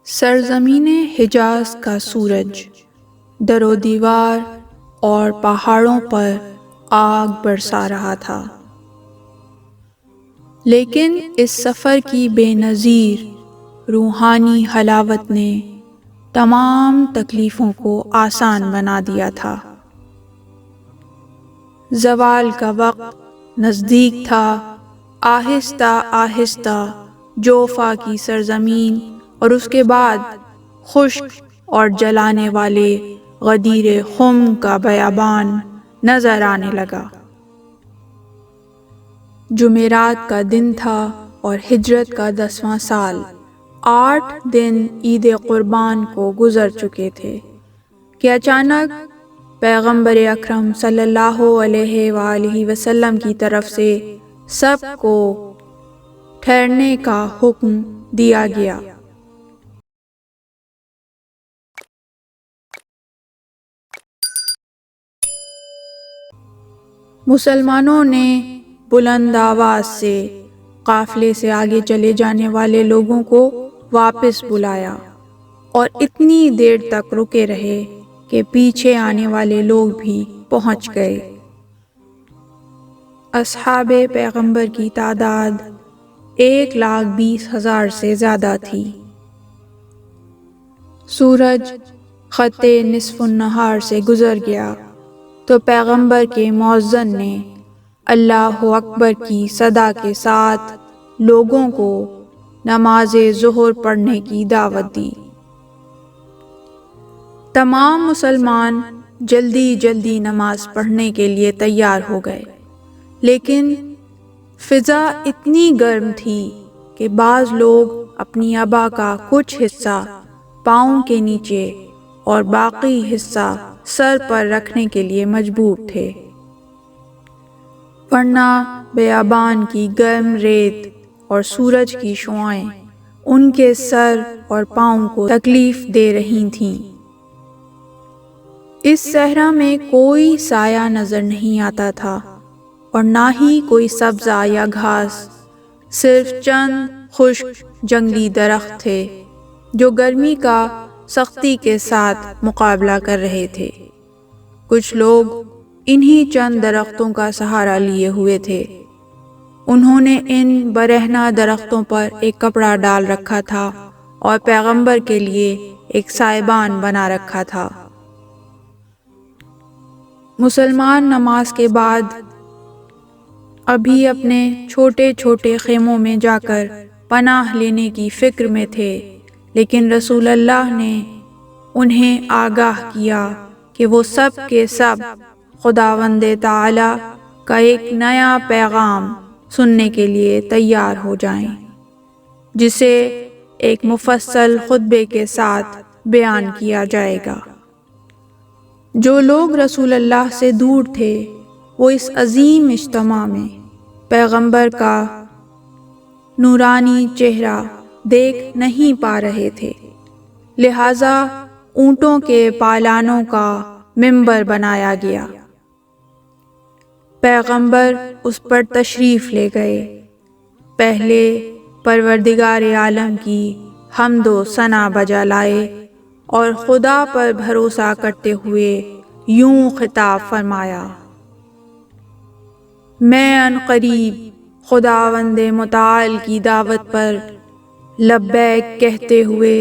سرزمین حجاز کا سورج در و دیوار اور پہاڑوں پر آگ برسا رہا تھا، لیکن اس سفر کی بے نظیر روحانی حلاوت نے تمام تکلیفوں کو آسان بنا دیا تھا۔ زوال کا وقت نزدیک تھا۔ آہستہ آہستہ جوفا کی سرزمین اور اس کے بعد خشک اور جلانے والے غدیر خم کا بیابان نظر آنے لگا۔ جمعرات کا دن تھا اور ہجرت کا 10واں سال۔ 8 دن عید قربان کو گزر چکے تھے کہ اچانک پیغمبر اکرم صلی اللہ علیہ وآلہ وسلم کی طرف سے سب کو ٹھہرنے کا حکم دیا گیا۔ مسلمانوں نے بلند آواز سے قافلے سے آگے چلے جانے والے لوگوں کو واپس بلایا اور اتنی دیر تک رکے رہے کہ پیچھے آنے والے لوگ بھی پہنچ گئے۔ اصحاب پیغمبر کی تعداد 1,20,000 سے زیادہ تھی۔ سورج خط نصف النہار سے گزر گیا تو پیغمبر کے مؤذن نے اللہ اکبر کی صدا کے ساتھ لوگوں کو نماز ظہر پڑھنے کی دعوت دی۔ تمام مسلمان جلدی جلدی نماز پڑھنے کے لیے تیار ہو گئے، لیکن فضا اتنی گرم تھی کہ بعض لوگ اپنی عبا کا کچھ حصہ پاؤں کے نیچے اور باقی حصہ سر پر رکھنے کے لیے مجبور تھے، ورنہ بیابان کی گرم ریت اور سورج کی شعاعیں ان کے سر اور پاؤں کو تکلیف دے رہی تھیں۔ اس صحرا میں کوئی سایہ نظر نہیں آتا تھا اور نہ ہی کوئی سبزہ یا گھاس، صرف چند خشک جنگلی درخت تھے جو گرمی کا سختی کے ساتھ مقابلہ کر رہے تھے۔ کچھ لوگ انہی چند درختوں کا سہارا لیے ہوئے تھے۔ انہوں نے ان برہنہ درختوں پر ایک کپڑا ڈال رکھا تھا اور پیغمبر کے لیے ایک سائبان بنا رکھا تھا۔ مسلمان نماز کے بعد ابھی اپنے چھوٹے چھوٹے خیموں میں جا کر پناہ لینے کی فکر میں تھے، لیکن رسول اللہ نے انہیں آگاہ کیا کہ وہ سب کے سب خداوند تعالی کا ایک نیا پیغام سننے کے لیے تیار ہو جائیں، جسے ایک مفصل خطبے کے ساتھ بیان کیا جائے گا۔ جو لوگ رسول اللہ سے دور تھے وہ اس عظیم اجتماع میں پیغمبر کا نورانی چہرہ دیکھ نہیں پا رہے تھے، لہٰذا اونٹوں کے پالانوں کا منبر بنایا گیا۔ پیغمبر اس پر تشریف لے گئے، پہلے پروردگار عالم کی حمد و ثنا بجا لائے اور خدا پر بھروسہ کرتے ہوئے یوں خطاب فرمایا: میں عنقریب خداوند متعال کی دعوت پر لبیک کہتے ہوئے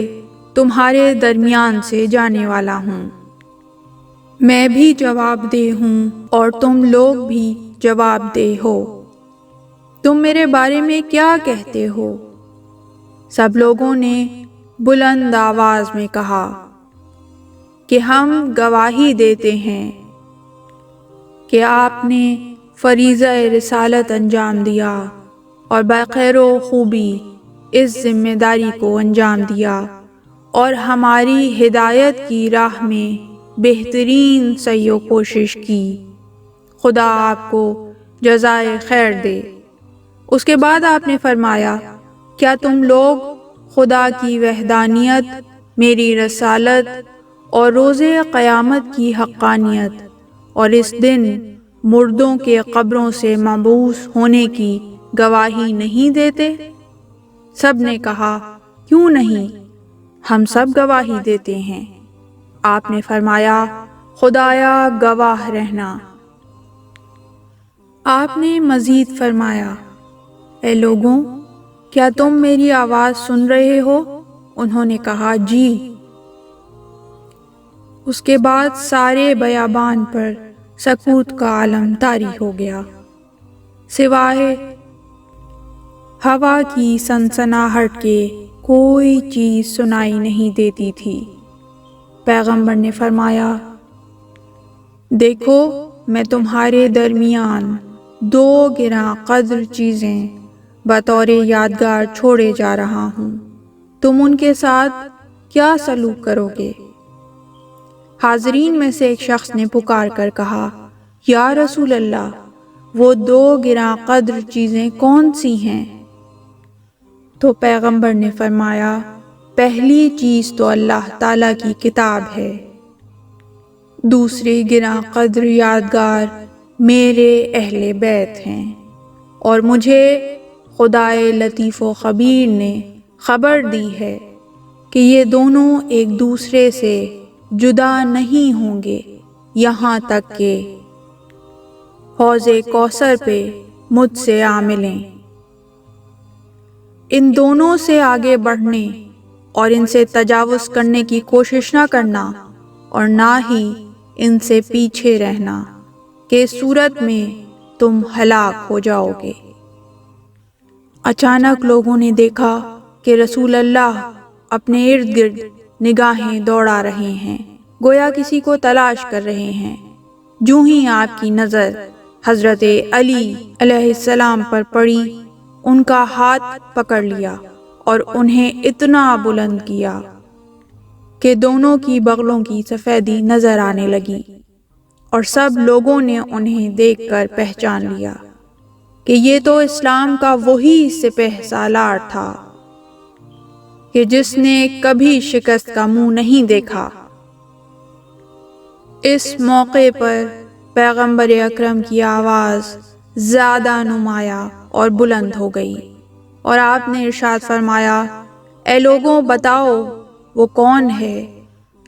تمہارے درمیان سے جانے والا ہوں۔ میں بھی جواب دہ ہوں اور تم لوگ بھی جواب دہ ہو۔ تم میرے بارے میں کیا کہتے ہو؟ سب لوگوں نے بلند آواز میں کہا کہ ہم گواہی دیتے ہیں کہ آپ نے فریضہ رسالت انجام دیا اور بخیر و خوبی اس ذمہ داری کو انجام دیا اور ہماری ہدایت کی راہ میں بہترین سعی و کوشش کی۔ خدا آپ کو جزائے خیر دے۔ اس کے بعد آپ نے فرمایا: کیا تم لوگ خدا کی وحدانیت، میری رسالت اور روز قیامت کی حقانیت اور اس دن مردوں کے قبروں سے مبعوث ہونے کی گواہی نہیں دیتے؟ سب نے کہا: کیوں نہیں؟ ہم سب گواہی دیتے ہیں۔ آپ نے فرمایا، خدایا گواہ رہنا۔ آپ نے مزید فرمایا، اے لوگوں، کیا تم میری آواز سن رہے ہو؟ انہوں نے کہا، جی۔ اس کے بعد سارے بیابان پر سکوت کا عالم طاری ہو گیا، سوائے ہوا کی سنسناہٹ کے کوئی چیز سنائی نہیں دیتی تھی۔ پیغمبر نے فرمایا، دیکھو میں تمہارے درمیان دو گراں قدر چیزیں بطور یادگار چھوڑے جا رہا ہوں، تم ان کے ساتھ کیا سلوک کرو گے؟ حاضرین میں سے ایک شخص نے پکار کر کہا، یا رسول اللہ، وہ دو گراں قدر چیزیں کون سی ہیں؟ تو پیغمبر نے فرمایا، پہلی چیز تو اللہ تعالیٰ کی کتاب ہے، دوسری گراں قدر یادگار میرے اہل بیت ہیں، اور مجھے خدائے لطیف و خبیر نے خبر دی ہے کہ یہ دونوں ایک دوسرے سے جدا نہیں ہوں گے یہاں تک کہ حوض کوثر پہ مجھ سے آ ملیں۔ ان دونوں سے آگے بڑھنے اور ان سے تجاوز کرنے کی کوشش نہ کرنا، اور نہ ہی ان سے پیچھے رہنا، کہ صورت میں تم ہلاک ہو جاؤ گے۔ اچانک لوگوں نے دیکھا کہ رسول اللہ اپنے ارد گرد نگاہیں دوڑا رہے ہیں، گویا کسی کو تلاش کر رہے ہیں۔ جوں ہی آپ کی نظر حضرت علی علیہ السلام پر پڑی، ان کا ہاتھ پکڑ لیا اور انہیں اتنا بلند کیا کہ دونوں کی بغلوں کی سفیدی نظر آنے لگی، اور سب لوگوں نے انہیں دیکھ کر پہچان لیا کہ یہ تو اسلام کا وہی سپہ سالار تھا کہ جس نے کبھی شکست کا منہ نہیں دیکھا۔ اس موقع پر پیغمبر اکرم کی آواز زیادہ نمایاں اور بلند ہو گئی، اور آپ نے ارشاد فرمایا، اے لوگوں، بتاؤ وہ کون ہے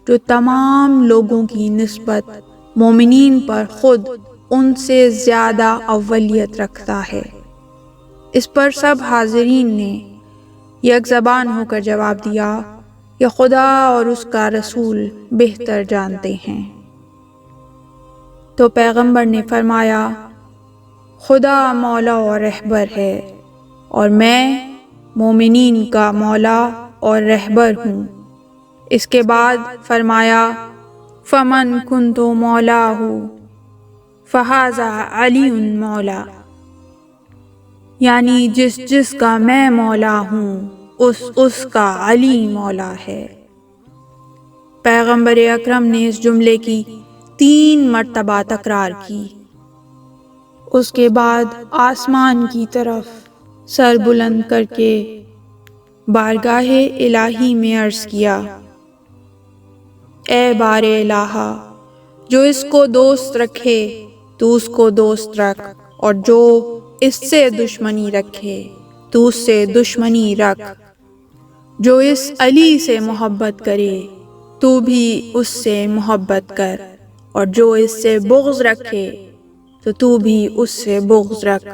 جو تمام لوگوں کی نسبت مومنین پر خود ان سے زیادہ اولیت رکھتا ہے؟ اس پر سب حاضرین نے یک زبان ہو کر جواب دیا کہ خدا اور اس کا رسول بہتر جانتے ہیں۔ تو پیغمبر نے فرمایا، خدا مولا اور رہبر ہے، اور میں مومنین کا مولا اور رہبر ہوں۔ اس کے بعد فرمایا، فمن کنت مولاہ فہذا علی مولا، یعنی جس کا میں مولا ہوں اس کا علی مولا ہے۔ پیغمبر اکرم نے اس جملے کی 3 مرتبہ تکرار کی۔ اس کے بعد آسمان کی طرف سر بلند کر کے بارگاہ الہی میں عرض کیا، اے بار الہا، جو اس کو دوست رکھے تو اس کو دوست رکھ، اور جو اس سے دشمنی رکھے تو اس سے دشمنی رکھ، جو اس علی سے محبت کرے تو بھی اس سے محبت کر، اور جو اس سے بغض رکھے تو بھی اس سے بغض رکھ،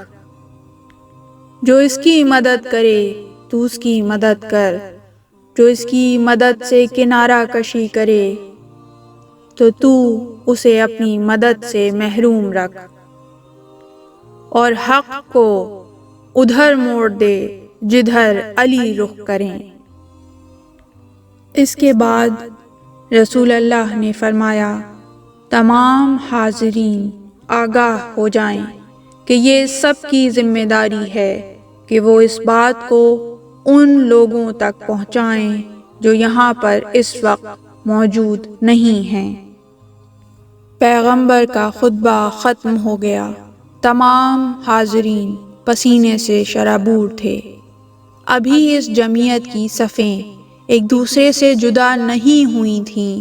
جو اس کی مدد کرے تو اس کی مدد کر، جو اس کی مدد سے کنارہ کشی کرے تو اسے اپنی مدد سے محروم رکھ، اور حق کو ادھر موڑ دے جدھر علی رخ کریں۔ اس کے بعد رسول اللہ نے فرمایا، تمام حاضرین آگاہ ہو جائیں کہ یہ سب کی ذمہ داری ہے کہ وہ اس بات کو ان لوگوں تک پہنچائیں جو یہاں پر اس وقت موجود نہیں ہیں۔ پیغمبر کا خطبہ ختم ہو گیا۔ تمام حاضرین پسینے سے شرابور تھے۔ ابھی اس جمعیت کی صفیں ایک دوسرے سے جدا نہیں ہوئی تھیں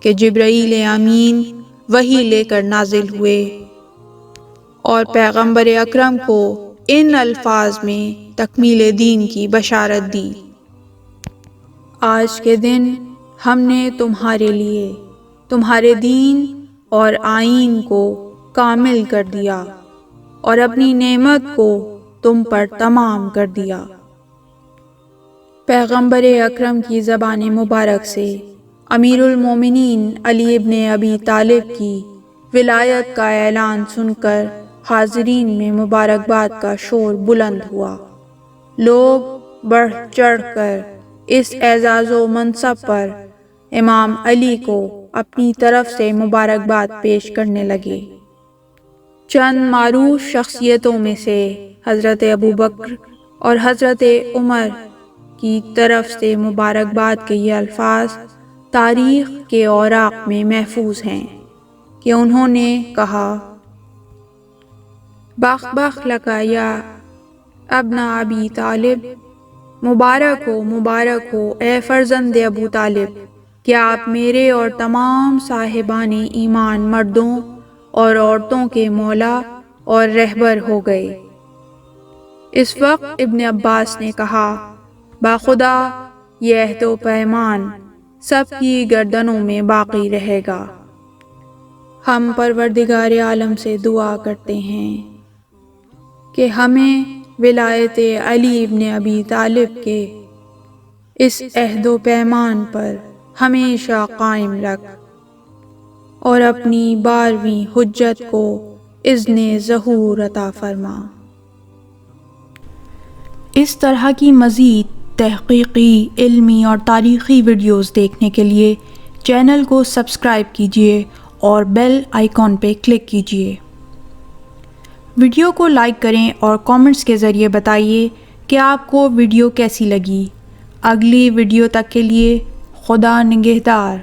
کہ جبرائیل امین وحی لے کر نازل ہوئے اور پیغمبر اکرم کو ان الفاظ میں تکمیل دین کی بشارت دی، آج کے دن ہم نے تمہارے لیے تمہارے دین اور آئین کو کامل کر دیا اور اپنی نعمت کو تم پر تمام کر دیا۔ پیغمبر اکرم کی زبان مبارک سے امیر المومنین علی ابن ابی طالب کی ولایت کا اعلان سن کر حاضرین میں مبارکباد کا شور بلند ہوا۔ لوگ بڑھ چڑھ کر اس اعزاز و منصب پر امام علی کو اپنی طرف سے مبارکباد پیش کرنے لگے۔ چند معروف شخصیتوں میں سے حضرت ابوبکر اور حضرت عمر کی طرف سے مبارکباد کے یہ الفاظ تاریخ کے اوراق میں محفوظ ہیں کہ انہوں نے کہا: بخ بخ لکا یا ابن ابی طالب، مبارک ہو اے فرزند ابو طالب، کیا آپ میرے اور تمام صاحبان ایمان مردوں اور عورتوں کے مولا اور رہبر ہو گئے۔ اس وقت ابن عباس نے کہا: باخدا یہ عہد و پیمان سب کی گردنوں میں باقی رہے گا۔ ہم پروردگار عالم سے دعا کرتے ہیں کہ ہمیں ولایت علی ابن ابی طالب کے اس عہد و پیمان پر ہمیشہ قائم رکھ اور اپنی 12ویں حجت کو اذن ظہور عطا فرما۔ اس طرح کی مزید تحقیقی، علمی اور تاریخی ویڈیوز دیکھنے کے لیے چینل کو سبسکرائب کیجیے اور بیل آئیکن پہ کلک کیجیے۔ ویڈیو کو لائک کریں اور کامنٹس کے ذریعے بتائیے کہ آپ کو ویڈیو کیسی لگی۔ اگلی ویڈیو تک کے لیے خدا نگہدار۔